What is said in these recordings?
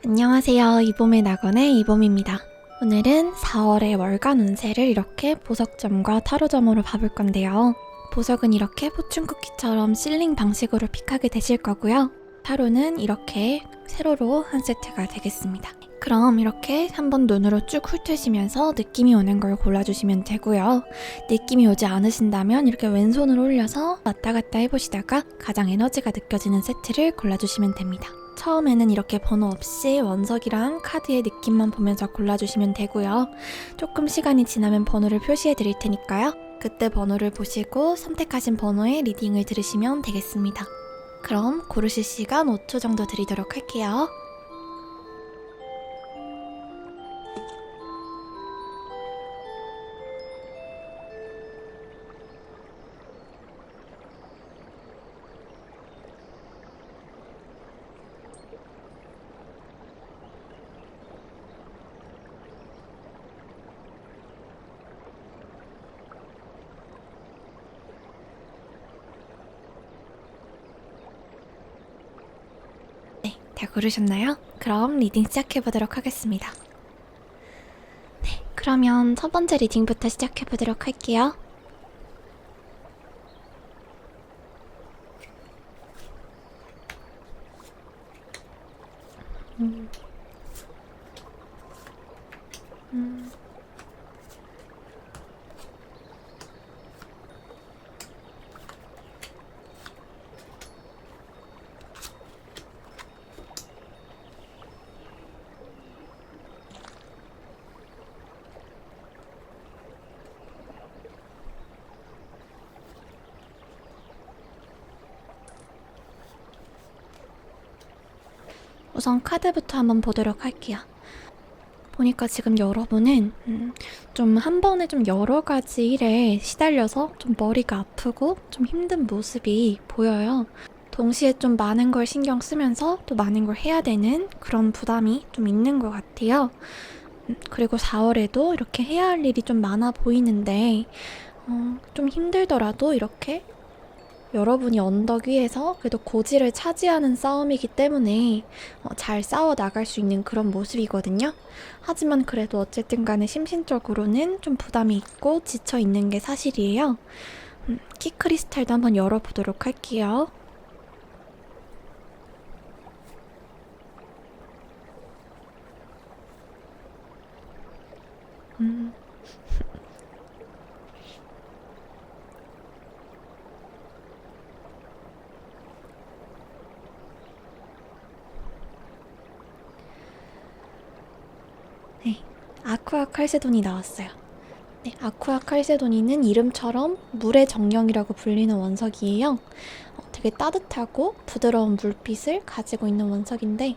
안녕하세요. 이봄의 낙원의 이봄입니다. 오늘은 4월의 월간 운세를 이렇게 보석점과 타로점으로 봐볼 건데요. 보석은 이렇게 포춘쿠키처럼 실링 방식으로 픽하게 되실 거고요. 타로는 이렇게 세로로 한 세트가 되겠습니다. 그럼 이렇게 한번 눈으로 쭉 훑으시면서 느낌이 오는 걸 골라주시면 되고요. 느낌이 오지 않으신다면 이렇게 왼손을 올려서 왔다 갔다 해보시다가 가장 에너지가 느껴지는 세트를 골라주시면 됩니다. 처음에는 이렇게 번호 없이 원석이랑 카드의 느낌만 보면서 골라주시면 되고요. 조금 시간이 지나면 번호를 표시해 드릴 테니까요. 그때 번호를 보시고 선택하신 번호의 리딩을 들으시면 되겠습니다. 그럼 고르실 시간 5초 정도 드리도록 할게요. 네, 다 고르셨나요? 그럼 리딩 시작해보도록 하겠습니다. 네, 그러면 첫 번째 리딩부터 시작해보도록 할게요. 음. 우선 카드부터 한번 보도록 할게요. 보니까 지금 여러분은 좀 한 번에 좀 여러 가지 일에 시달려서 좀 머리가 아프고 좀 힘든 모습이 보여요. 동시에 좀 많은 걸 신경 쓰면서 또 많은 걸 해야 되는 그런 부담이 좀 있는 것 같아요. 그리고 4월에도 이렇게 해야 할 일이 좀 많아 보이는데 좀 힘들더라도 이렇게 여러분이 언덕 위에서 그래도 고지를 차지하는 싸움이기 때문에 잘 싸워 나갈 수 있는 그런 모습이거든요. 하지만 그래도 어쨌든 간에 심신적으로는 좀 부담이 있고 지쳐 있는 게 사실이에요. 키크리스탈도 한번 열어보도록 할게요. 음. 네, 아쿠아 칼세돈이 나왔어요. 네, 아쿠아 칼세도니는 이름처럼 물의 정령이라고 불리는 원석이에요. 되게 따뜻하고 부드러운 물빛을 가지고 있는 원석인데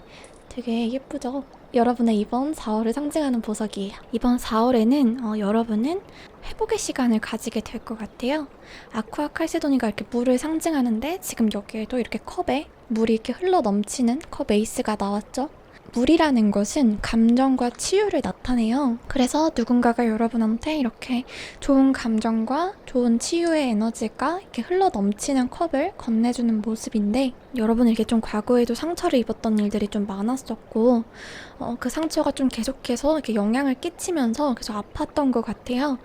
되게 예쁘죠? 여러분의 이번 4월을 상징하는 보석이에요. 이번 4월에는 여러분은 회복의 시간을 가지게 될 것 같아요. 아쿠아 칼세도니가 이렇게 물을 상징하는데 지금 여기에도 이렇게 컵에 물이 이렇게 흘러 넘치는 컵 에이스가 나왔죠? 물이라는 것은 감정과 치유를 나타내요. 그래서 누군가가 여러분한테 이렇게 좋은 감정과 좋은 치유의 에너지가 이렇게 흘러 넘치는 컵을 건네주는 모습인데 여러분 이렇게 좀 과거에도 상처를 입었던 일들이 좀 많았었고 그 상처가 좀 계속해서 이렇게 영향을 끼치면서 계속 아팠던 것 같아요.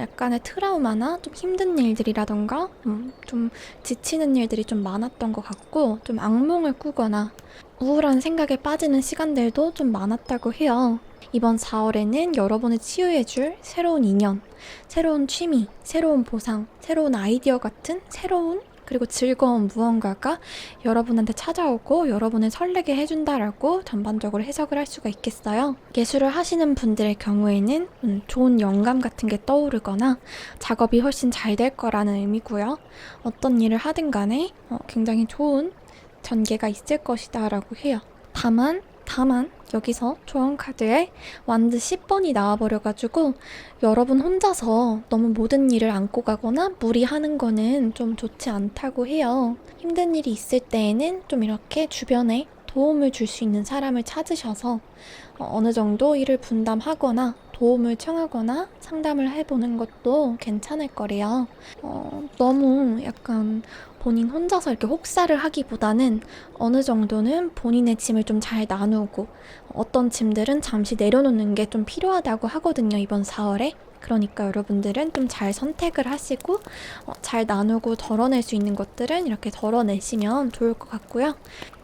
약간의 트라우마나 좀 힘든 일들이라던가 좀 지치는 일들이 좀 많았던 것 같고 좀 악몽을 꾸거나 우울한 생각에 빠지는 시간들도 좀 많았다고 해요. 이번 4월에는 여러분을 치유해줄 새로운 인연, 새로운 취미, 새로운 보상, 새로운 아이디어 같은 새로운 그리고 즐거운 무언가가 여러분한테 찾아오고 여러분을 설레게 해준다라고 전반적으로 해석을 할 수가 있겠어요. 예술을 하시는 분들의 경우에는 좋은 영감 같은 게 떠오르거나 작업이 훨씬 잘 될 거라는 의미고요. 어떤 일을 하든 간에 굉장히 좋은 전개가 있을 것이다 라고 해요. 다만 여기서 조언 카드에 완드 10번이 나와버려가지고 여러분 혼자서 너무 모든 일을 안고 가거나 무리하는 거는 좀 좋지 않다고 해요. 힘든 일이 있을 때에는 좀 이렇게 주변에 도움을 줄 수 있는 사람을 찾으셔서 어느 정도 일을 분담하거나 도움을 청하거나 상담을 해보는 것도 괜찮을 거래요. 너무 약간 본인 혼자서 이렇게 혹사를 하기보다는 어느 정도는 본인의 짐을 좀 잘 나누고 어떤 짐들은 잠시 내려놓는 게 좀 필요하다고 하거든요, 이번 4월에. 그러니까 여러분들은 좀 잘 선택을 하시고 잘 나누고 덜어낼 수 있는 것들은 이렇게 덜어내시면 좋을 것 같고요.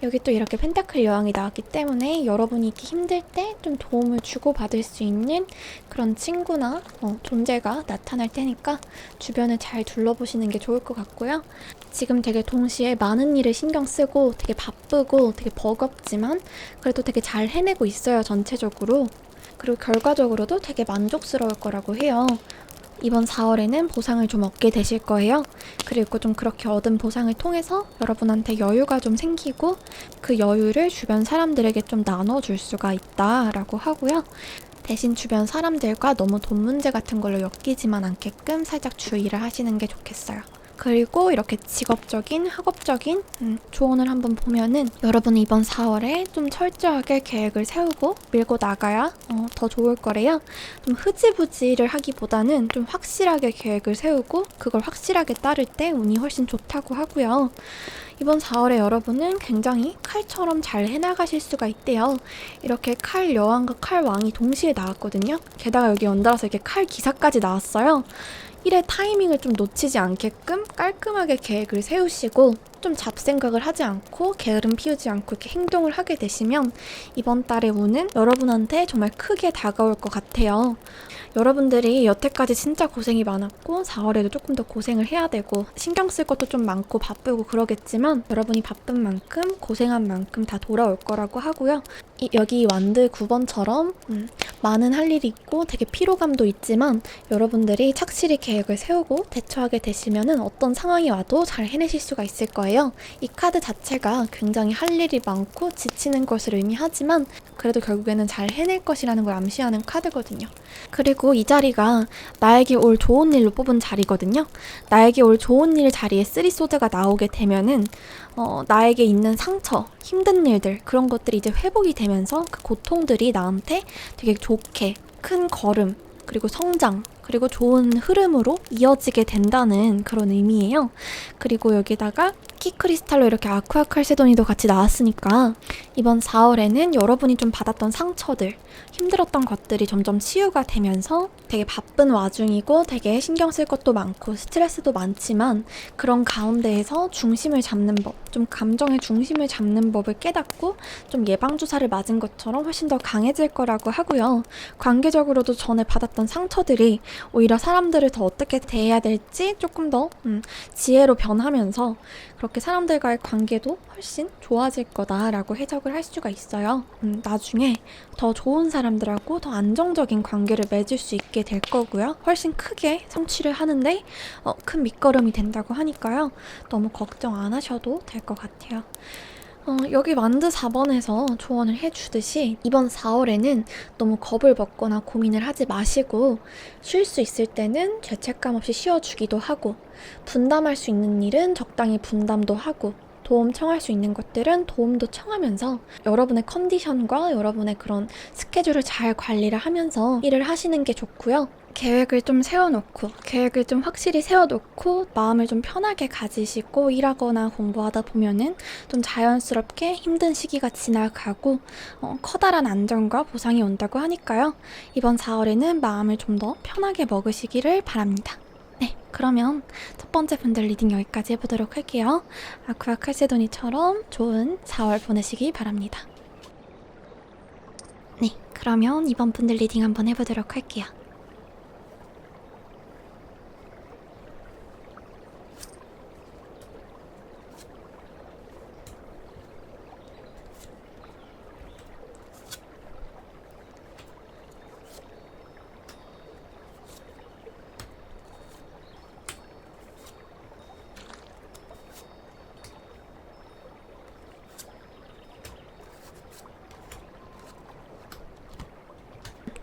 여기 또 이렇게 펜타클 여왕이 나왔기 때문에 여러분이 이렇게 힘들 때 좀 도움을 주고받을 수 있는 그런 친구나 존재가 나타날 테니까 주변을 잘 둘러보시는 게 좋을 것 같고요. 지금 되게 동시에 많은 일을 신경 쓰고 되게 바쁘고 되게 버겁지만 그래도 되게 잘 해내고 있어요, 전체적으로. 그리고 결과적으로도 되게 만족스러울 거라고 해요. 이번 4월에는 보상을 좀 얻게 되실 거예요. 그리고 좀 그렇게 얻은 보상을 통해서 여러분한테 여유가 좀 생기고 그 여유를 주변 사람들에게 좀 나눠줄 수가 있다라고 하고요. 대신 주변 사람들과 너무 돈 문제 같은 걸로 엮이지만 않게끔 살짝 주의를 하시는 게 좋겠어요. 그리고 이렇게 직업적인, 학업적인 조언을 한번 보면은 여러분이 이번 4월에 좀 철저하게 계획을 세우고 밀고 나가야 더 좋을 거래요. 좀 흐지부지를 하기보다는 좀 확실하게 계획을 세우고 그걸 확실하게 따를 때 운이 훨씬 좋다고 하고요. 이번 4월에 여러분은 굉장히 칼처럼 잘 해나가실 수가 있대요. 이렇게 칼 여왕과 칼 왕이 동시에 나왔거든요. 게다가 여기 연달아서 이렇게 칼 기사까지 나왔어요. 일의 타이밍을 좀 놓치지 않게끔 깔끔하게 계획을 세우시고 좀 잡생각을 하지 않고 게으름 피우지 않고 이렇게 행동을 하게 되시면 이번 달의 운은 여러분한테 정말 크게 다가올 것 같아요. 여러분들이 여태까지 진짜 고생이 많았고 4월에도 조금 더 고생을 해야 되고 신경 쓸 것도 좀 많고 바쁘고 그러겠지만 여러분이 바쁜 만큼 고생한 만큼 다 돌아올 거라고 하고요. 여기 완드 9번처럼 많은 할 일이 있고 되게 피로감도 있지만 여러분들이 착실히 계획을 세우고 대처하게 되시면은 어떤 상황이 와도 잘 해내실 수가 있을 거예요. 이 카드 자체가 굉장히 할 일이 많고 지치는 것을 의미하지만 그래도 결국에는 잘 해낼 것이라는 걸 암시하는 카드거든요. 그리고 이 자리가 나에게 올 좋은 일로 뽑은 자리거든요. 나에게 올 좋은 일 자리에 쓰리소드가 나오게 되면은 나에게 있는 상처, 힘든 일들 그런 것들이 이제 회복이 되면서 그 고통들이 나한테 되게 좋게 큰 걸음 그리고 성장 그리고 좋은 흐름으로 이어지게 된다는 그런 의미예요. 그리고 여기다가 키크리스탈로 이렇게 아쿠아 칼세도니도 같이 나왔으니까 이번 4월에는 여러분이 좀 받았던 상처들, 힘들었던 것들이 점점 치유가 되면서 되게 바쁜 와중이고 되게 신경 쓸 것도 많고 스트레스도 많지만 그런 가운데에서 중심을 잡는 법, 좀 감정의 중심을 잡는 법을 깨닫고 좀 예방주사를 맞은 것처럼 훨씬 더 강해질 거라고 하고요. 관계적으로도 전에 받았던 상처들이 오히려 사람들을 더 어떻게 대해야 될지 조금 더 지혜로 변하면서 그렇게 사람들과의 관계도 훨씬 좋아질 거다라고 해석을 할 수가 있어요. 나중에 더 좋은 사람들하고 더 안정적인 관계를 맺을 수 있게 될 거고요. 훨씬 크게 성취를 하는데 큰 밑거름이 된다고 하니까요. 너무 걱정 안 하셔도 될 것 같아요. 여기 만드 4번에서 조언을 해주듯이 이번 4월에는 너무 겁을 먹거나 고민을 하지 마시고 쉴 수 있을 때는 죄책감 없이 쉬어주기도 하고 분담할 수 있는 일은 적당히 분담도 하고 도움 청할 수 있는 것들은 도움도 청하면서 여러분의 컨디션과 여러분의 그런 스케줄을 잘 관리를 하면서 일을 하시는 게 좋고요. 계획을 좀 세워놓고 계획을 좀 확실히 세워놓고 마음을 좀 편하게 가지시고 일하거나 공부하다 보면은 좀 자연스럽게 힘든 시기가 지나가고 커다란 안정과 보상이 온다고 하니까요. 이번 4월에는 마음을 좀 더 편하게 먹으시기를 바랍니다. 네, 그러면 첫 번째 분들 리딩 여기까지 해보도록 할게요. 아쿠아 칼세도니처럼 좋은 4월 보내시기 바랍니다. 네, 그러면 이번 분들 리딩 한번 해보도록 할게요.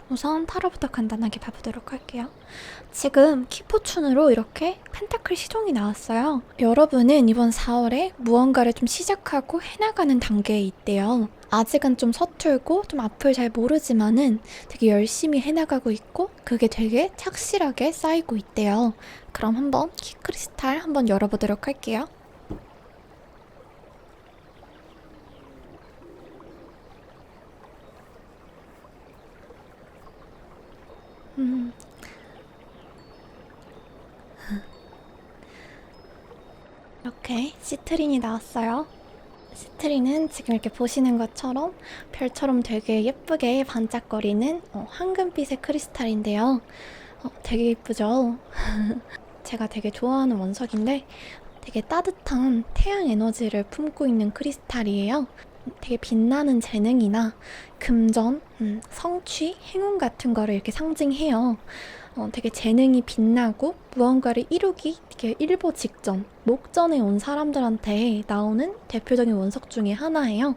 우선 타로부터 간단하게 봐보도록 할게요. 지금 키포춘으로 이렇게 펜타클 시종이 나왔어요. 여러분은 이번 4월에 무언가를 좀 시작하고 해나가는 단계에 있대요. 아직은 좀 서툴고 좀 앞을 잘 모르지만은 되게 열심히 해나가고 있고 그게 되게 착실하게 쌓이고 있대요. 그럼 한번 키크리스탈 한번 열어보도록 할게요. 이렇게 시트린이 나왔어요. 시트린은 지금 이렇게 보시는 것처럼 별처럼 되게 예쁘게 반짝거리는 황금빛의 크리스탈인데요. 되게 예쁘죠? 제가 되게 좋아하는 원석인데 되게 따뜻한 태양 에너지를 품고 있는 크리스탈이에요. 되게 빛나는 재능이나 금전, 성취, 행운 같은 거를 이렇게 상징해요. 되게 재능이 빛나고 무언가를 이루기 되게 일보 직전, 목전에 온 사람들한테 나오는 대표적인 원석 중에 하나예요.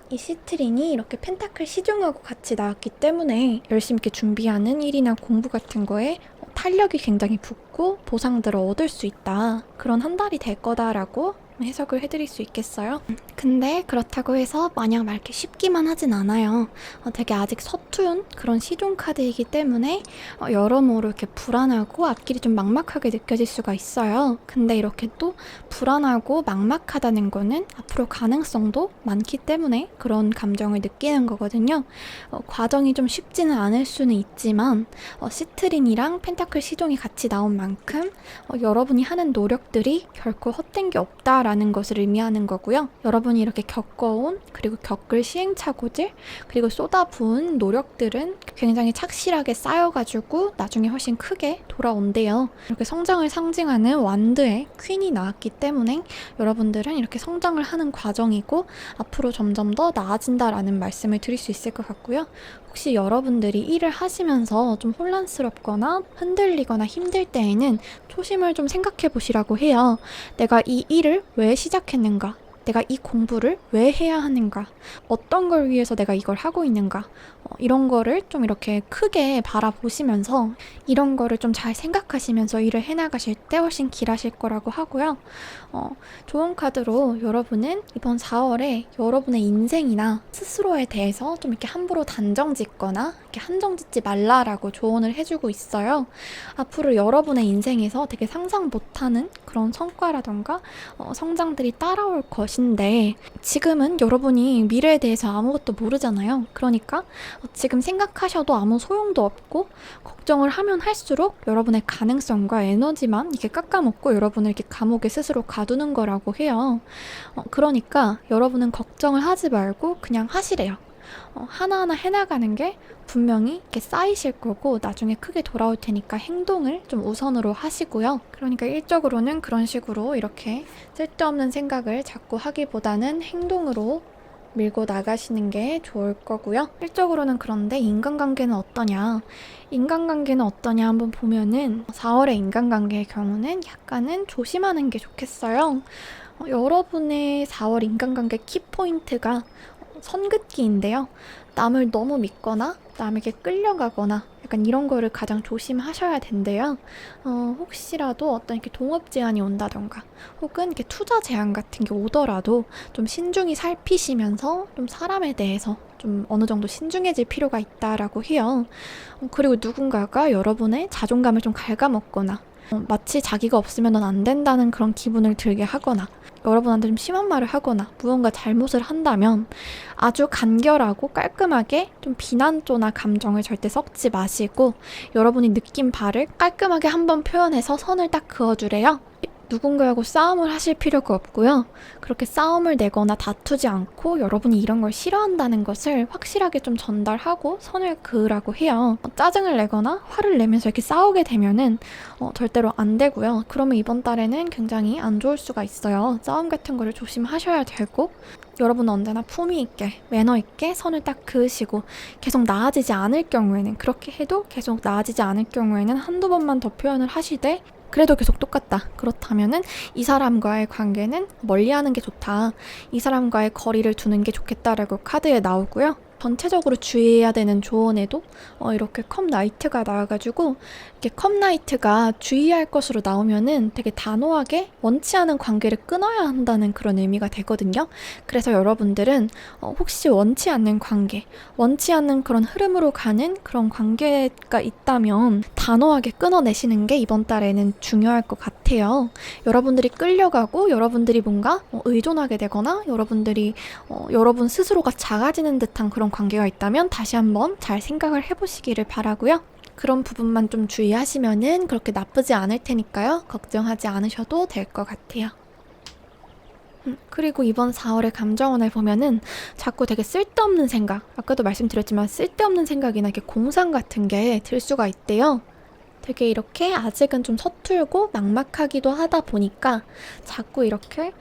이 시트린이 이렇게 펜타클 시중하고 같이 나왔기 때문에 열심히 이렇게 준비하는 일이나 공부 같은 거에 탄력이 굉장히 붙고 보상들을 얻을 수 있다. 그런 한 달이 될 거다라고 해석을 해드릴 수 있겠어요. 근데 그렇다고 해서 마냥 막 이렇게 쉽기만 하진 않아요. 되게 아직 서투른 그런 시종 카드이기 때문에 여러모로 이렇게 불안하고 앞길이 좀 막막하게 느껴질 수가 있어요. 근데 이렇게 또 불안하고 막막하다는 거는 앞으로 가능성도 많기 때문에 그런 감정을 느끼는 거거든요. 과정이 좀 쉽지는 않을 수는 있지만 시트린이랑 펜타클 시종이 같이 나온 만큼 여러분이 하는 노력들이 결코 헛된 게 없다라는 것을 의미하는 거고요. 여러분이 이렇게 겪어온 그리고 겪을 시행착오들 그리고 쏟아부은 노력들은 굉장히 착실하게 쌓여가지고 나중에 훨씬 크게 돌아온대요. 이렇게 성장을 상징하는 완드의 퀸이 나왔기 때문에 여러분들은 이렇게 성장을 하는 과정이고 앞으로 점점 더 나아진다라는 말씀을 드릴 수 있을 것 같고요. 혹시 여러분들이 일을 하시면서 좀 혼란스럽거나 흔들리거나 힘들 때에는 초심을 좀 생각해 보시라고 해요. 내가 이 일을 왜 시작했는가? 내가 이 공부를 왜 해야 하는가? 어떤 걸 위해서 내가 이걸 하고 있는가? 이런 거를 좀 이렇게 크게 바라보시면서 이런 거를 좀 잘 생각하시면서 일을 해나가실 때 훨씬 길하실 거라고 하고요. 좋은 카드로 여러분은 이번 4월에 여러분의 인생이나 스스로에 대해서 좀 이렇게 함부로 단정 짓거나 이렇게 한정 짓지 말라라고 조언을 해주고 있어요. 앞으로 여러분의 인생에서 되게 상상 못하는 그런 성과라던가 성장들이 따라올 것인데 지금은 여러분이 미래에 대해서 아무것도 모르잖아요. 그러니까 지금 생각하셔도 아무 소용도 없고 걱정을 하면 할수록 여러분의 가능성과 에너지만 이렇게 깎아먹고 여러분을 이렇게 감옥에 스스로 가두는 거라고 해요. 그러니까 여러분은 걱정을 하지 말고 그냥 하시래요. 하나하나 해나가는 게 분명히 이렇게 쌓이실 거고 나중에 크게 돌아올 테니까 행동을 좀 우선으로 하시고요. 그러니까 일적으로는 그런 식으로 이렇게 쓸데없는 생각을 자꾸 하기보다는 행동으로 밀고 나가시는 게 좋을 거고요. 실적으로는 그런데 인간관계는 어떠냐? 인간관계는 어떠냐 한번 보면은 4월의 인간관계의 경우는 약간은 조심하는 게 좋겠어요. 여러분의 4월 인간관계 키포인트가 선긋기인데요. 남을 너무 믿거나 남에게 끌려가거나 약간 이런 거를 가장 조심하셔야 된대요. 혹시라도 어떤 이렇게 동업 제안이 온다던가 혹은 이렇게 투자 제안 같은 게 오더라도 좀 신중히 살피시면서 좀 사람에 대해서 좀 어느 정도 신중해질 필요가 있다라고 해요. 그리고 누군가가 여러분의 자존감을 좀 갉아먹거나 마치 자기가 없으면 넌 안 된다는 그런 기분을 들게 하거나 여러분한테 좀 심한 말을 하거나 무언가 잘못을 한다면 아주 간결하고 깔끔하게 좀 비난조나 감정을 절대 섞지 마시고 여러분이 느낀 바를 깔끔하게 한번 표현해서 선을 딱 그어주래요. 누군가하고 싸움을 하실 필요가 없고요. 그렇게 싸움을 내거나 다투지 않고 여러분이 이런 걸 싫어한다는 것을 확실하게 좀 전달하고 선을 그으라고 해요. 짜증을 내거나 화를 내면서 이렇게 싸우게 되면은 절대로 안 되고요. 그러면 이번 달에는 굉장히 안 좋을 수가 있어요. 싸움 같은 거를 조심하셔야 되고 여러분은 언제나 품위 있게 매너 있게 선을 딱 그으시고 계속 나아지지 않을 경우에는 그렇게 해도 계속 나아지지 않을 경우에는 한두 번만 더 표현을 하시되 그래도 계속 똑같다. 그렇다면은 이 사람과의 관계는 멀리하는 게 좋다. 이 사람과의 거리를 두는 게 좋겠다라고 카드에 나오고요. 전체적으로 주의해야 되는 조언에도 이렇게 컵 나이트가 나와가지고 이렇게 컵 나이트가 주의할 것으로 나오면은 되게 단호하게 원치 않은 관계를 끊어야 한다는 그런 의미가 되거든요. 그래서 여러분들은 혹시 원치 않는 관계, 원치 않는 그런 흐름으로 가는 그런 관계가 있다면 단호하게 끊어내시는 게 이번 달에는 중요할 것 같아요. 여러분들이 끌려가고 여러분들이 뭔가 의존하게 되거나 여러분들이 여러분 스스로가 작아지는 듯한 그런 관계가 있다면 다시 한번 잘 생각을 해보시기를 바라고요. 그런 부분만 좀 주의하시면은 그렇게 나쁘지 않을 테니까요. 걱정하지 않으셔도 될 것 같아요. 그리고 이번 4월의 감정원을 보면은 자꾸 되게 쓸데없는 생각, 아까도 말씀드렸지만 쓸데없는 생각이나 이렇게 공상 같은 게 들 수가 있대요. 되게 이렇게 아직은 좀 서툴고 막막하기도 하다 보니까 자꾸 이렇게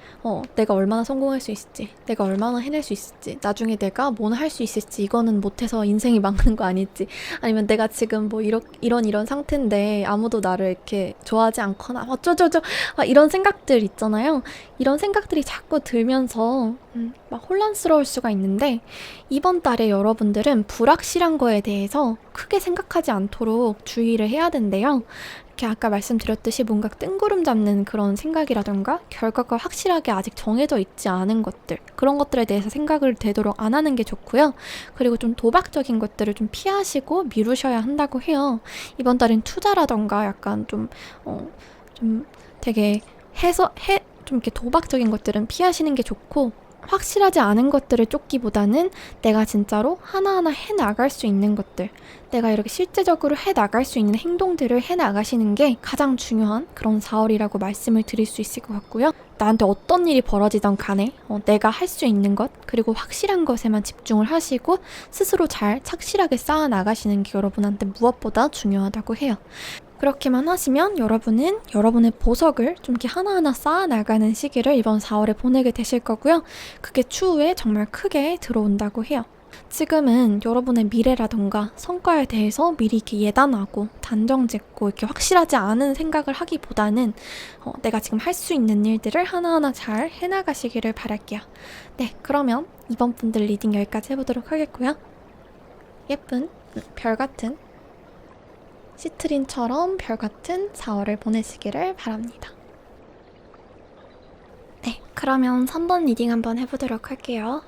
내가 얼마나 성공할 수 있을지, 내가 얼마나 해낼 수 있을지, 나중에 내가 뭘 할 수 있을지, 이거는 못해서 인생이 망하는 거 아닐지, 아니면 내가 지금 뭐 이런 상태인데 아무도 나를 이렇게 좋아하지 않거나 어쩌저쩌 이런 생각들 있잖아요. 이런 생각들이 자꾸 들면서 막 혼란스러울 수가 있는데, 이번 달에 여러분들은 불확실한 거에 대해서 크게 생각하지 않도록 주의를 해야 된대요. 이렇게 아까 말씀드렸듯이 뭔가 뜬구름 잡는 그런 생각이라던가 결과가 확실하게 아직 정해져 있지 않은 것들, 그런 것들에 대해서 생각을 되도록 안 하는 게 좋고요. 그리고 좀 도박적인 것들을 좀 피하시고 미루셔야 한다고 해요. 이번 달엔 투자라던가 약간 좀 되게 좀 이렇게 도박적인 것들은 피하시는 게 좋고, 확실하지 않은 것들을 쫓기보다는 내가 진짜로 하나하나 해나갈 수 있는 것들, 내가 이렇게 실제적으로 해나갈 수 있는 행동들을 해나가시는 게 가장 중요한 그런 4월이라고 말씀을 드릴 수 있을 것 같고요. 나한테 어떤 일이 벌어지던 간에 내가 할 수 있는 것, 그리고 확실한 것에만 집중을 하시고 스스로 잘 착실하게 쌓아나가시는 게 여러분한테 무엇보다 중요하다고 해요. 그렇게만 하시면 여러분은 여러분의 보석을 좀 이렇게 하나하나 쌓아나가는 시기를 이번 4월에 보내게 되실 거고요. 그게 추후에 정말 크게 들어온다고 해요. 지금은 여러분의 미래라던가 성과에 대해서 미리 이렇게 예단하고 단정짓고 이렇게 확실하지 않은 생각을 하기보다는 내가 지금 할 수 있는 일들을 하나하나 잘 해나가시기를 바랄게요. 네, 그러면 이번 분들 리딩 여기까지 해보도록 하겠고요. 예쁜 별 같은 시트린처럼 별 같은 4월을 보내시기를 바랍니다. 네, 그러면 3번 리딩 한번 해보도록 할게요.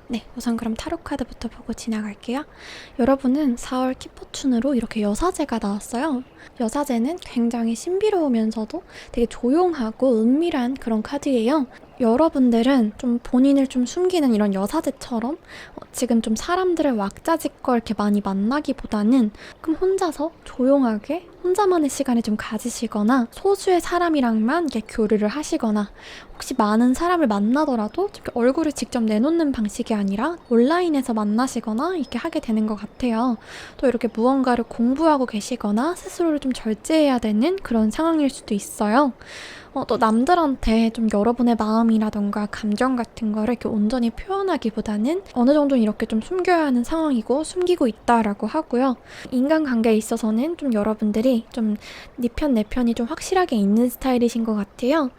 네, 우선 그럼 타로 카드부터 보고 지나갈게요. 여러분은 4월 키포춘으로 이렇게 여사제가 나왔어요. 여사제는 굉장히 신비로우면서도 되게 조용하고 은밀한 그런 카드예요. 여러분들은 좀 본인을 좀 숨기는 이런 여사제처럼 지금 좀 사람들을 왁자지껄 이렇게 많이 만나기보다는 그럼 혼자서 조용하게 혼자만의 시간을 좀 가지시거나 소수의 사람이랑만 이렇게 교류를 하시거나, 혹시 많은 사람을 만나더라도 이렇게 얼굴을 직접 내놓는 방식이 아니라 온라인에서 만나시거나 이렇게 하게 되는 것 같아요. 또 이렇게 무언가를 공부하고 계시거나 스스로를 좀 절제해야 되는 그런 상황일 수도 있어요. 또 남들한테 좀 여러분의 마음이라던가 감정 같은 거를 이렇게 온전히 표현하기보다는 어느 정도 이렇게 좀 숨겨야 하는 상황이고 숨기고 있다라고 하고요. 인간관계에 있어서는 좀 여러분들이 좀 네 편 내 편이 좀 확실하게 있는 스타일이신 것 같아요.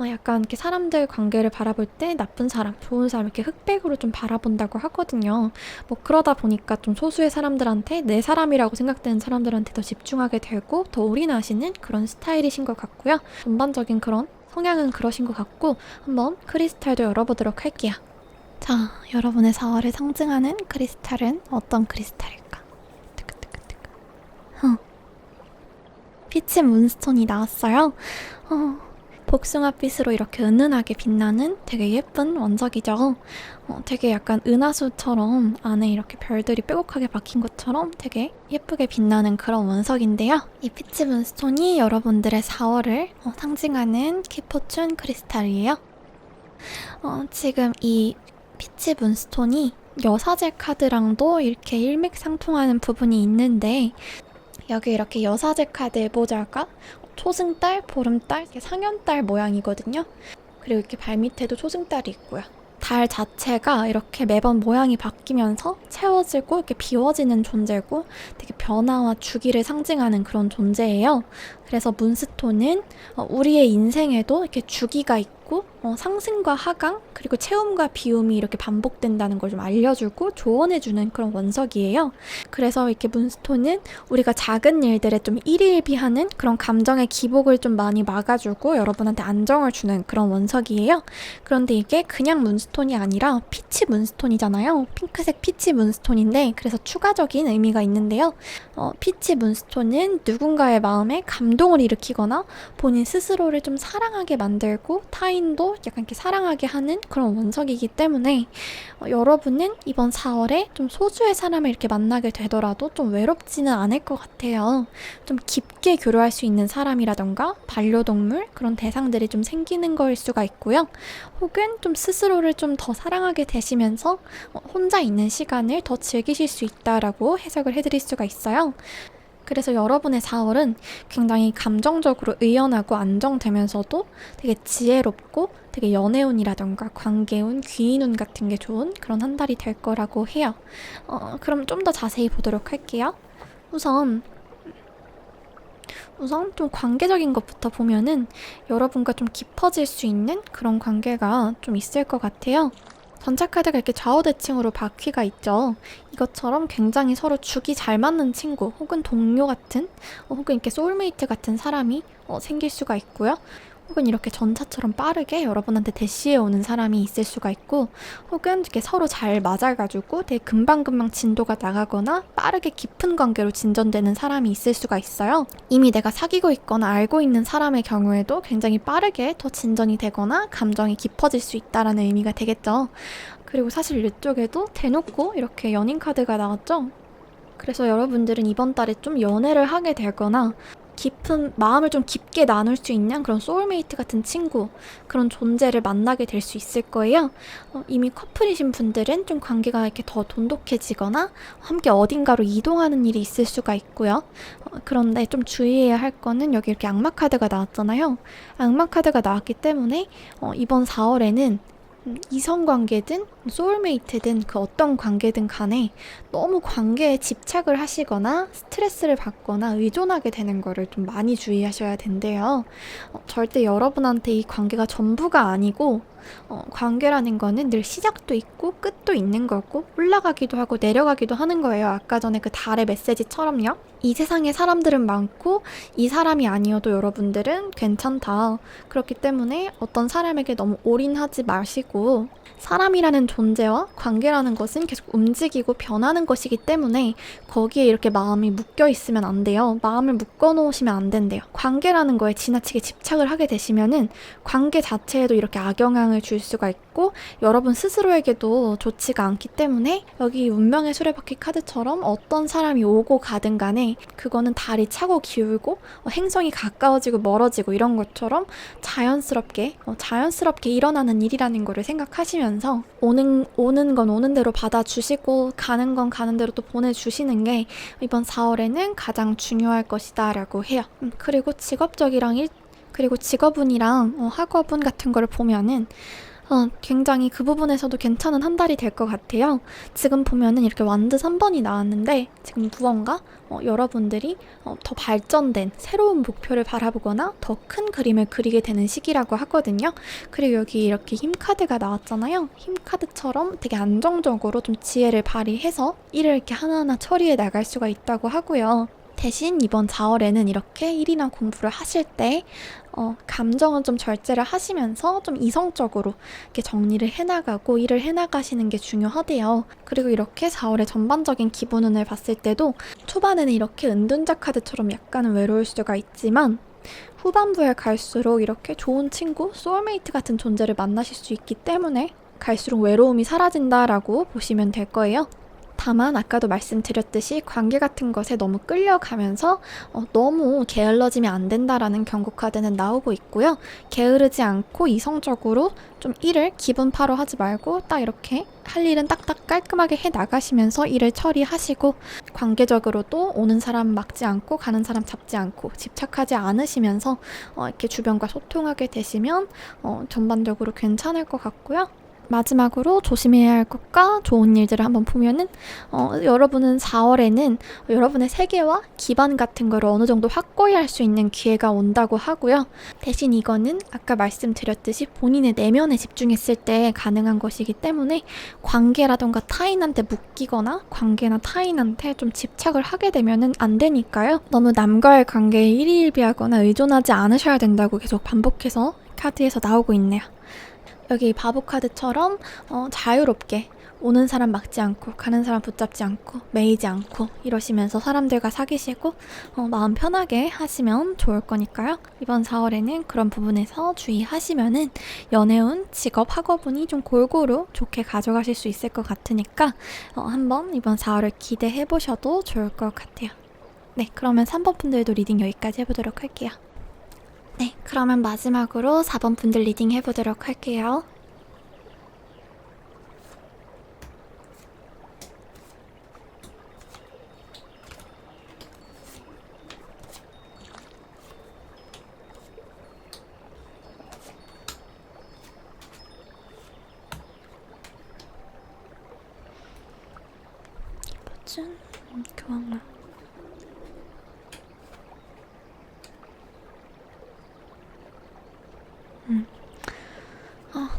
약간 이렇게 사람들 관계를 바라볼 때 나쁜 사람, 좋은 사람 이렇게 흑백으로 좀 바라본다고 하거든요. 뭐 그러다 보니까 좀 소수의 사람들한테 내 사람이라고 생각되는 사람들한테 더 집중하게 되고 더 올인하시는 그런 스타일이신 것 같고요. 전반적인 그런 성향은 그러신 것 같고, 한번 크리스탈도 열어보도록 할게요. 자, 여러분의 4월을 상징하는 크리스탈은 어떤 크리스탈일까? 피치 문스톤이 나왔어요. 복숭아빛으로 이렇게 은은하게 빛나는 되게 예쁜 원석이죠. 되게 약간 은하수처럼 안에 이렇게 별들이 빼곡하게 박힌 것처럼 되게 예쁘게 빛나는 그런 원석인데요. 이 피치 문스톤이 여러분들의 4월을 상징하는 키포춘 크리스탈이에요. 지금 이 피치 문스톤이 여사제 카드랑도 이렇게 일맥상통하는 부분이 있는데, 여기 이렇게 여사제 카드의 모자가 초승달, 보름달, 이렇게 상현달 모양이거든요. 그리고 이렇게 발밑에도 초승달이 있고요. 달 자체가 이렇게 매번 모양이 바뀌면서 채워지고 이렇게 비워지는 존재고 되게 변화와 주기를 상징하는 그런 존재예요. 그래서 문스톤은 우리의 인생에도 이렇게 주기가 있고 상승과 하강 그리고 채움과 비움이 이렇게 반복된다는 걸 좀 알려주고 조언해주는 그런 원석이에요. 그래서 이렇게 문스톤은 우리가 작은 일들에 좀 일희일비하는 그런 감정의 기복을 좀 많이 막아주고 여러분한테 안정을 주는 그런 원석이에요. 그런데 이게 그냥 문스톤이 아니라 피치 문스톤이잖아요. 핑크색 피치 문스톤인데 그래서 추가적인 의미가 있는데요. 피치 문스톤은 누군가의 마음에 감동을 일으키거나 본인 스스로를 좀 사랑하게 만들고 타인도 약간 이렇게 사랑하게 하는 그런 원석이기 때문에 여러분은 이번 4월에 좀 소수의 사람을 이렇게 만나게 되더라도 좀 외롭지는 않을 것 같아요. 좀 깊게 교류할 수 있는 사람이라던가 반려동물 그런 대상들이 좀 생기는 거일 수가 있고요. 혹은 좀 스스로를 좀 더 사랑하게 되시면서 혼자 있는 시간을 더 즐기실 수 있다라고 해석을 해드릴 수가 있어요. 그래서 여러분의 4월은 굉장히 감정적으로 의연하고 안정되면서도 되게 지혜롭고 되게 연애운이라던가 관계운, 귀인운 같은 게 좋은 그런 한 달이 될 거라고 해요. 그럼 좀 더 자세히 보도록 할게요. 우선 좀 관계적인 것부터 보면은 여러분과 좀 깊어질 수 있는 그런 관계가 좀 있을 것 같아요. 전체 카드가 이렇게 좌우대칭으로 바퀴가 있죠. 이것처럼 굉장히 서로 죽이 잘 맞는 친구 혹은 동료 같은 혹은 이렇게 소울메이트 같은 사람이 생길 수가 있고요. 혹은 이렇게 전차처럼 빠르게 여러분한테 대시해 오는 사람이 있을 수가 있고 혹은 이렇게 서로 잘 맞아가지고 되게 금방금방 진도가 나가거나 빠르게 깊은 관계로 진전되는 사람이 있을 수가 있어요. 이미 내가 사귀고 있거나 알고 있는 사람의 경우에도 굉장히 빠르게 더 진전이 되거나 감정이 깊어질 수 있다는 의미가 되겠죠. 그리고 사실 이쪽에도 대놓고 이렇게 연인 카드가 나왔죠. 그래서 여러분들은 이번 달에 좀 연애를 하게 되거나 깊은 마음을 좀 깊게 나눌 수 있는 그런 소울메이트 같은 친구 그런 존재를 만나게 될 수 있을 거예요. 이미 커플이신 분들은 좀 관계가 이렇게 더 돈독해지거나 함께 어딘가로 이동하는 일이 있을 수가 있고요. 그런데 좀 주의해야 할 거는 여기 이렇게 악마 카드가 나왔잖아요. 악마 카드가 나왔기 때문에 이번 4월에는 이성관계든 소울메이트든 그 어떤 관계든 간에 너무 관계에 집착을 하시거나 스트레스를 받거나 의존하게 되는 거를 좀 많이 주의하셔야 된대요. 절대 여러분한테 이 관계가 전부가 아니고 관계라는 거는 늘 시작도 있고 끝도 있는 거고 올라가기도 하고 내려가기도 하는 거예요. 아까 전에 그 달의 메시지처럼요. 이 세상에 사람들은 많고 이 사람이 아니어도 여러분들은 괜찮다. 그렇기 때문에 어떤 사람에게 너무 올인하지 마시고 사람이라는 존재와 관계라는 것은 계속 움직이고 변하는 것이기 때문에 거기에 이렇게 마음이 묶여 있으면 안 돼요. 마음을 묶어 놓으시면 안 된대요. 관계라는 거에 지나치게 집착을 하게 되시면은 관계 자체에도 이렇게 악영향을 줄 수가 있고 여러분 스스로에게도 좋지가 않기 때문에 여기 운명의 수레바퀴 카드처럼 어떤 사람이 오고 가든 간에 그거는 달이 차고 기울고 행성이 가까워지고 멀어지고 이런 것처럼 자연스럽게 일어나는 일이라는 거를 생각하시면서 오는 건 오는 대로 받아주시고 가는 건 가는 대로 또 보내주시는 게 이번 4월에는 가장 중요할 것이다 라고 해요. 그리고 직업운이랑 학업운 같은 거를 보면은 굉장히 그 부분에서도 괜찮은 한 달이 될 것 같아요. 지금 보면은 이렇게 완드 3번이 나왔는데 지금 무언가 여러분들이 더 발전된 새로운 목표를 바라보거나 더 큰 그림을 그리게 되는 시기라고 하거든요. 그리고 여기 이렇게 힘 카드가 나왔잖아요. 힘 카드처럼 되게 안정적으로 좀 지혜를 발휘해서 일을 이렇게 하나하나 처리해 나갈 수가 있다고 하고요. 대신 이번 4월에는 이렇게 일이나 공부를 하실 때 감정은 좀 절제를 하시면서 좀 이성적으로 이렇게 정리를 해나가고 일을 해나가시는 게 중요하대요. 그리고 이렇게 4월의 전반적인 기분운을 봤을 때도 초반에는 이렇게 은둔자 카드처럼 약간은 외로울 수가 있지만 후반부에 갈수록 이렇게 좋은 친구, 소울메이트 같은 존재를 만나실 수 있기 때문에 갈수록 외로움이 사라진다라고 보시면 될 거예요. 다만 아까도 말씀드렸듯이 관계 같은 것에 너무 끌려가면서 너무 게을러지면 안 된다라는 경고 카드는 나오고 있고요. 게으르지 않고 이성적으로 좀 일을 기분파로 하지 말고 딱 이렇게 할 일은 딱딱 깔끔하게 해 나가시면서 일을 처리하시고 관계적으로도 오는 사람 막지 않고 가는 사람 잡지 않고 집착하지 않으시면서 이렇게 주변과 소통하게 되시면 전반적으로 괜찮을 것 같고요. 마지막으로 조심해야 할 것과 좋은 일들을 한번 보면은 여러분은 4월에는 여러분의 세계와 기반 같은 거를 어느 정도 확고히 할 수 있는 기회가 온다고 하고요. 대신 이거는 아까 말씀드렸듯이 본인의 내면에 집중했을 때 가능한 것이기 때문에 관계라던가 타인한테 묶이거나 관계나 타인한테 좀 집착을 하게 되면은 안 되니까요. 너무 남과의 관계에 일희일비하거나 의존하지 않으셔야 된다고 계속 반복해서 카드에서 나오고 있네요. 여기 바보 카드처럼 자유롭게 오는 사람 막지 않고 가는 사람 붙잡지 않고 매이지 않고 이러시면서 사람들과 사귀시고 마음 편하게 하시면 좋을 거니까요. 이번 4월에는 그런 부분에서 주의하시면은 연애운, 직업, 학업운이 좀 골고루 좋게 가져가실 수 있을 것 같으니까 한번 이번 4월을 기대해 보셔도 좋을 것 같아요. 네, 그러면 3번 분들도 리딩 여기까지 해보도록 할게요. 네, 그러면 마지막으로 4번 분들 리딩 해보도록 할게요. 버튼, 교황마.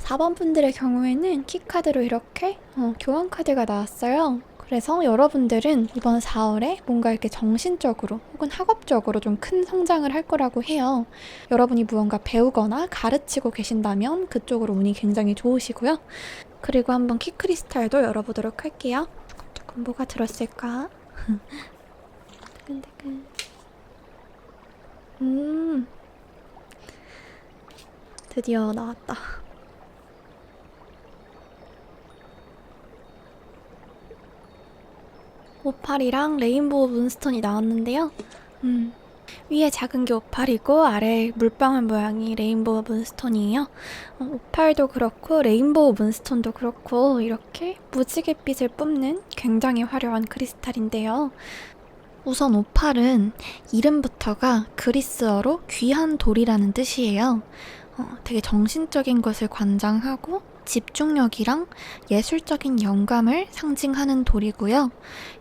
4번 분들의 경우에는 키카드로 이렇게 교환 카드가 나왔어요. 그래서 여러분들은 이번 4월에 뭔가 이렇게 정신적으로 혹은 학업적으로 좀 큰 성장을 할 거라고 해요. 여러분이 무언가 배우거나 가르치고 계신다면 그쪽으로 운이 굉장히 좋으시고요. 그리고 한번 키크리스탈도 열어보도록 할게요. 조금 뭐가 들었을까? 드디어 나왔다. 오팔이랑 레인보우 문스톤이 나왔는데요. 위에 작은 게 오팔이고 아래 물방울 모양이 레인보우 문스톤이에요. 오팔도 그렇고 레인보우 문스톤도 그렇고 이렇게 무지갯빛을 뿜는 굉장히 화려한 크리스탈인데요. 우선 오팔은 이름부터가 그리스어로 귀한 돌이라는 뜻이에요. 되게 정신적인 것을 관장하고 집중력이랑 예술적인 영감을 상징하는 돌이고요.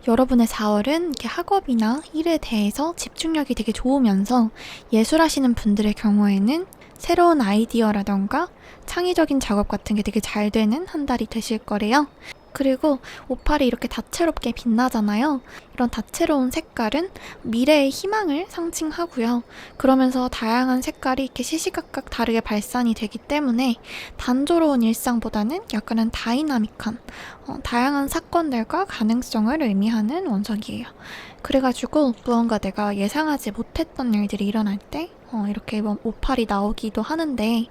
여러분의 4월은 이렇게 학업이나 일에 대해서 집중력이 되게 좋으면서 예술하시는 분들의 경우에는 새로운 아이디어라던가 창의적인 작업 같은 게 되게 잘 되는 한 달이 되실 거래요. 그리고 오팔이 이렇게 다채롭게 빛나잖아요. 이런 다채로운 색깔은 미래의 희망을 상징하고요. 그러면서 다양한 색깔이 이렇게 시시각각 다르게 발산이 되기 때문에 단조로운 일상보다는 약간은 다이나믹한 다양한 사건들과 가능성을 의미하는 원석이에요. 그래가지고 무언가 내가 예상하지 못했던 일들이 일어날 때 이렇게 오팔이 나오기도 하는데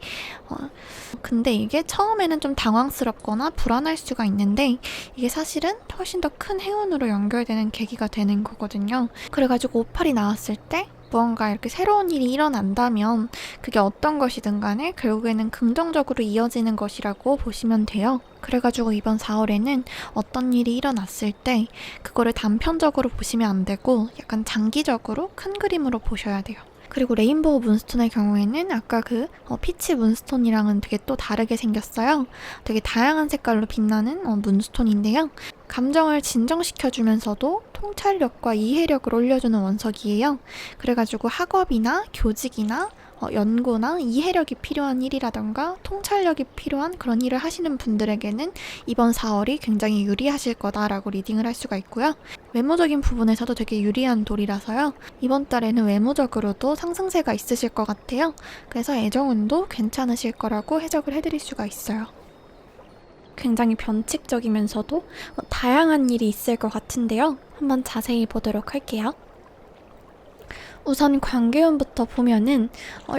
근데 이게 처음에는 좀 당황스럽거나 불안할 수가 있는데 이게 사실은 훨씬 더 큰 행운으로 연결되는 계기가 되는 거거든요. 그래가지고 오팔이 나왔을 때 무언가 이렇게 새로운 일이 일어난다면 그게 어떤 것이든 간에 결국에는 긍정적으로 이어지는 것이라고 보시면 돼요. 그래가지고 이번 4월에는 어떤 일이 일어났을 때 그거를 단편적으로 보시면 안 되고 약간 장기적으로 큰 그림으로 보셔야 돼요. 그리고 레인보우 문스톤의 경우에는 아까 그 피치 문스톤이랑은 되게 또 다르게 생겼어요. 되게 다양한 색깔로 빛나는 문스톤인데요. 감정을 진정시켜주면서도 통찰력과 이해력을 올려주는 원석이에요. 그래가지고 학업이나 교직이나 연구나 이해력이 필요한 일이라던가 통찰력이 필요한 그런 일을 하시는 분들에게는 이번 4월이 굉장히 유리하실 거다라고 리딩을 할 수가 있고요. 외모적인 부분에서도 되게 유리한 돌이라서요. 이번 달에는 외모적으로도 상승세가 있으실 것 같아요. 그래서 애정운도 괜찮으실 거라고 해석을 해드릴 수가 있어요. 굉장히 변칙적이면서도 다양한 일이 있을 것 같은데요. 한번 자세히 보도록 할게요. 우선 관계운부터 보면은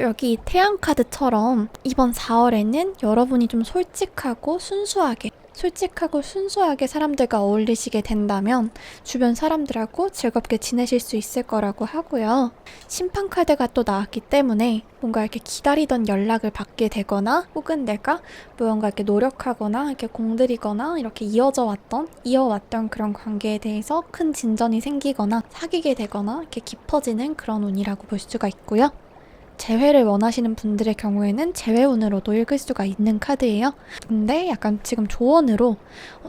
여기 태양 카드처럼 이번 4월에는 여러분이 좀 솔직하고 순수하게 사람들과 어울리시게 된다면 주변 사람들하고 즐겁게 지내실 수 있을 거라고 하고요. 심판 카드가 또 나왔기 때문에 뭔가 이렇게 기다리던 연락을 받게 되거나 혹은 내가 무언가 이렇게 노력하거나 이렇게 공들이거나 이렇게 이어왔던 그런 관계에 대해서 큰 진전이 생기거나 사귀게 되거나 이렇게 깊어지는 그런 운이라고 볼 수가 있고요. 재회를 원하시는 분들의 경우에는 재회운으로도 읽을 수가 있는 카드예요. 근데 약간 지금 조언으로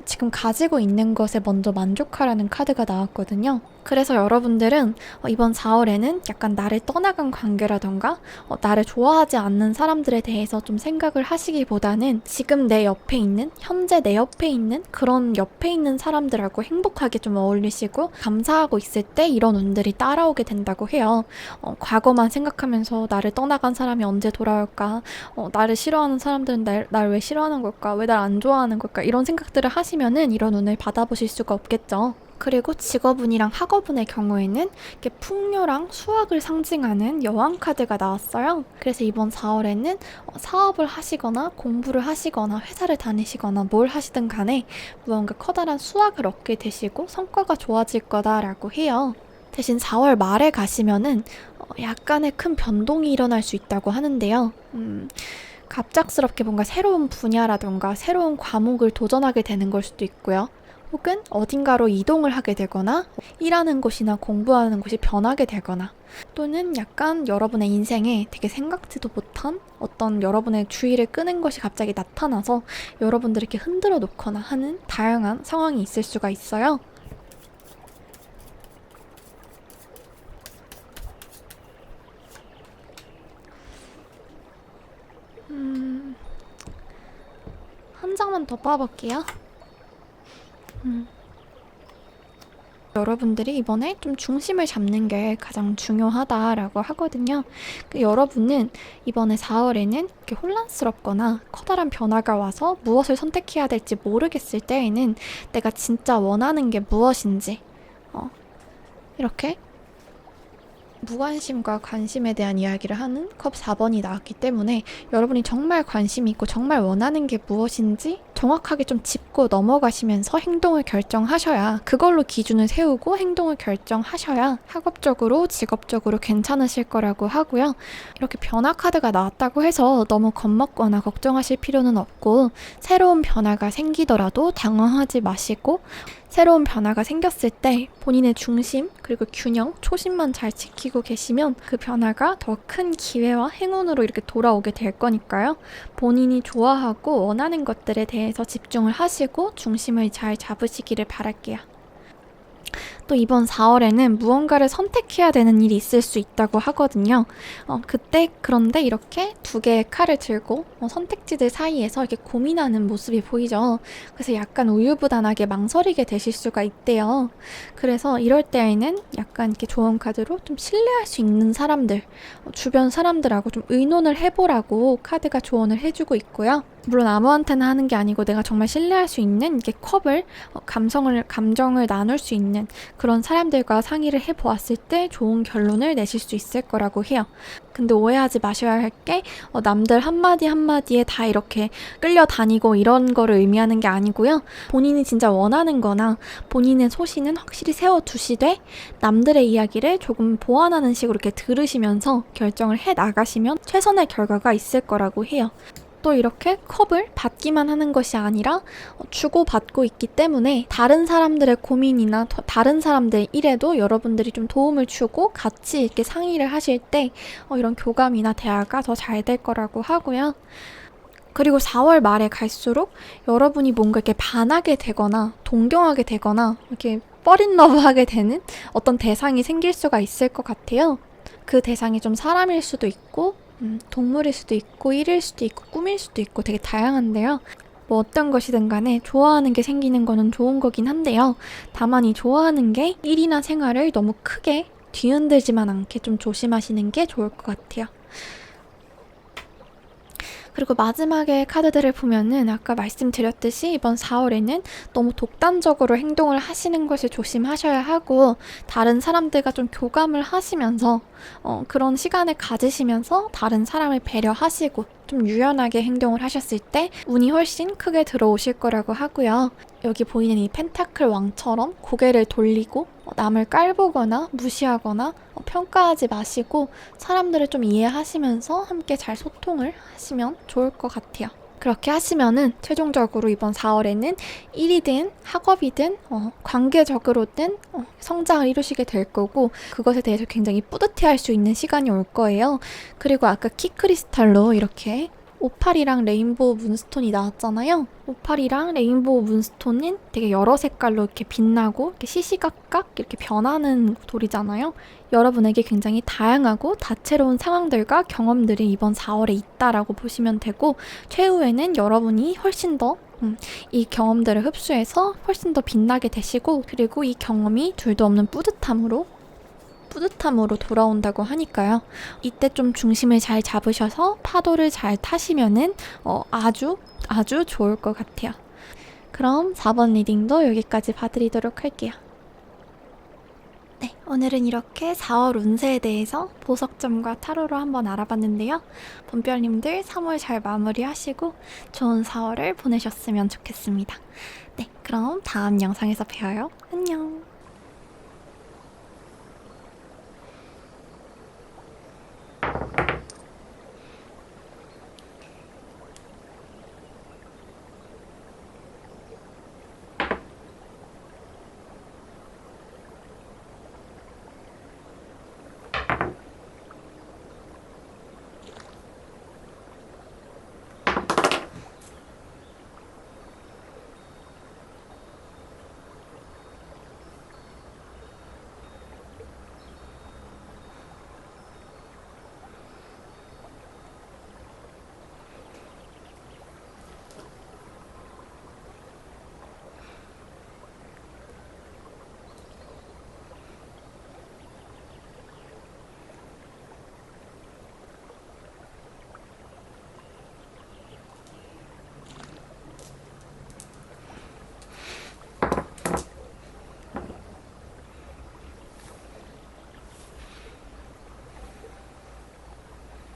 지금 가지고 있는 것에 먼저 만족하라는 카드가 나왔거든요. 그래서 여러분들은 이번 4월에는 약간 나를 떠나간 관계라던가 나를 좋아하지 않는 사람들에 대해서 좀 생각을 하시기보다는 지금 내 옆에 있는, 현재 내 옆에 있는 그런 옆에 있는 사람들하고 행복하게 좀 어울리시고 감사하고 있을 때 이런 운들이 따라오게 된다고 해요. 과거만 생각하면서 나를 떠나간 사람이 언제 돌아올까? 나를 싫어하는 사람들은 날 왜 싫어하는 걸까? 왜 날 안 좋아하는 걸까? 이런 생각들을 하시면은 이런 운을 받아보실 수가 없겠죠. 그리고 직업운이랑 학업운의 경우에는 이렇게 풍요랑 수확을 상징하는 여왕 카드가 나왔어요. 그래서 이번 4월에는 사업을 하시거나 공부를 하시거나 회사를 다니시거나 뭘 하시든 간에 무언가 커다란 수확을 얻게 되시고 성과가 좋아질 거다라고 해요. 대신 4월 말에 가시면은 약간의 큰 변동이 일어날 수 있다고 하는데요. 갑작스럽게 뭔가 새로운 분야라던가 새로운 과목을 도전하게 되는 걸 수도 있고요. 혹은 어딘가로 이동을 하게 되거나 일하는 곳이나 공부하는 곳이 변하게 되거나 또는 약간 여러분의 인생에 되게 생각지도 못한 어떤 여러분의 주의를 끄는 것이 갑자기 나타나서 여러분들을 이렇게 흔들어 놓거나 하는 다양한 상황이 있을 수가 있어요. 한 장만 더 뽑아볼게요. 여러분들이 이번에 좀 중심을 잡는 게 가장 중요하다라고 하거든요. 여러분은 이번에 4월에는 이렇게 혼란스럽거나 커다란 변화가 와서 무엇을 선택해야 될지 모르겠을 때에는 내가 진짜 원하는 게 무엇인지 이렇게 무관심과 관심에 대한 이야기를 하는 컵 4번이 나왔기 때문에 여러분이 정말 관심이 있고 정말 원하는 게 무엇인지 정확하게 좀 짚고 넘어가시면서 행동을 결정하셔야 그걸로 기준을 세우고 행동을 결정하셔야 학업적으로 직업적으로 괜찮으실 거라고 하고요. 이렇게 변화 카드가 나왔다고 해서 너무 겁먹거나 걱정하실 필요는 없고 새로운 변화가 생기더라도 당황하지 마시고 새로운 변화가 생겼을 때 본인의 중심 그리고 균형, 초심만 잘 지키고 계시면 그 변화가 더 큰 기회와 행운으로 이렇게 돌아오게 될 거니까요. 본인이 좋아하고 원하는 것들에 대해서 집중을 하시고 중심을 잘 잡으시기를 바랄게요. 또 이번 4월에는 무언가를 선택해야 되는 일이 있을 수 있다고 하거든요. 그때 그런데 이렇게 두 개의 칼을 들고 선택지들 사이에서 이렇게 고민하는 모습이 보이죠. 그래서 약간 우유부단하게 망설이게 되실 수가 있대요. 그래서 이럴 때에는 약간 이렇게 조언 카드로 좀 신뢰할 수 있는 사람들, 주변 사람들하고 좀 의논을 해보라고 카드가 조언을 해주고 있고요. 물론 아무한테나 하는 게 아니고 내가 정말 신뢰할 수 있는 이렇게 컵을 감정을 나눌 수 있는 그런 사람들과 상의를 해보았을 때 좋은 결론을 내실 수 있을 거라고 해요. 근데 오해하지 마셔야 할 게 남들 한마디 한마디에 다 이렇게 끌려다니고 이런 거를 의미하는 게 아니고요. 본인이 진짜 원하는 거나 본인의 소신은 확실히 세워두시되 남들의 이야기를 조금 보완하는 식으로 이렇게 들으시면서 결정을 해 나가시면 최선의 결과가 있을 거라고 해요. 또 이렇게 컵을 받기만 하는 것이 아니라 주고받고 있기 때문에 다른 사람들의 고민이나 다른 사람들의 일에도 여러분들이 좀 도움을 주고 같이 이렇게 상의를 하실 때 이런 교감이나 대화가 더 잘 될 거라고 하고요. 그리고 4월 말에 갈수록 여러분이 뭔가 이렇게 반하게 되거나 동경하게 되거나 이렇게 뻘인러브하게 되는 어떤 대상이 생길 수가 있을 것 같아요. 그 대상이 좀 사람일 수도 있고 동물일 수도 있고 일일 수도 있고 꿈일 수도 있고 되게 다양한데요. 뭐 어떤 것이든 간에 좋아하는 게 생기는 거는 좋은 거긴 한데요. 다만 이 좋아하는 게 일이나 생활을 너무 크게 뒤흔들지만 않게 좀 조심하시는 게 좋을 것 같아요. 그리고 마지막에 카드들을 보면은 아까 말씀드렸듯이 이번 4월에는 너무 독단적으로 행동을 하시는 것을 조심하셔야 하고 다른 사람들과 좀 교감을 하시면서 그런 시간을 가지시면서 다른 사람을 배려하시고 좀 유연하게 행동을 하셨을 때 운이 훨씬 크게 들어오실 거라고 하고요. 여기 보이는 이 펜타클 왕처럼 고개를 돌리고 남을 깔보거나 무시하거나 평가하지 마시고 사람들을 좀 이해하시면서 함께 잘 소통을 하시면 좋을 것 같아요. 그렇게 하시면은 최종적으로 이번 4월에는 일이든 학업이든 관계적으로든 성장을 이루시게 될 거고, 그것에 대해서 굉장히 뿌듯해할 수 있는 시간이 올 거예요. 그리고 아까 키크리스탈로 이렇게 오팔이랑 레인보우 문스톤이 나왔잖아요. 오팔이랑 레인보우 문스톤은 되게 여러 색깔로 이렇게 빛나고 이렇게 시시각각 이렇게 변하는 돌이잖아요. 여러분에게 굉장히 다양하고 다채로운 상황들과 경험들이 이번 4월에 있다라고 보시면 되고, 최후에는 여러분이 훨씬 더 이 경험들을 흡수해서 훨씬 더 빛나게 되시고, 그리고 이 경험이 둘도 없는 뿌듯함으로 돌아온다고 하니까요. 이때 좀 중심을 잘 잡으셔서 파도를 잘 타시면은 아주 좋을 것 같아요. 그럼 4번 리딩도 여기까지 봐드리도록 할게요. 네, 오늘은 이렇게 4월 운세에 대해서 보석점과 타로로 한번 알아봤는데요. 본별님들 3월 잘 마무리하시고 좋은 4월을 보내셨으면 좋겠습니다. 네, 그럼 다음 영상에서 봬요. 안녕.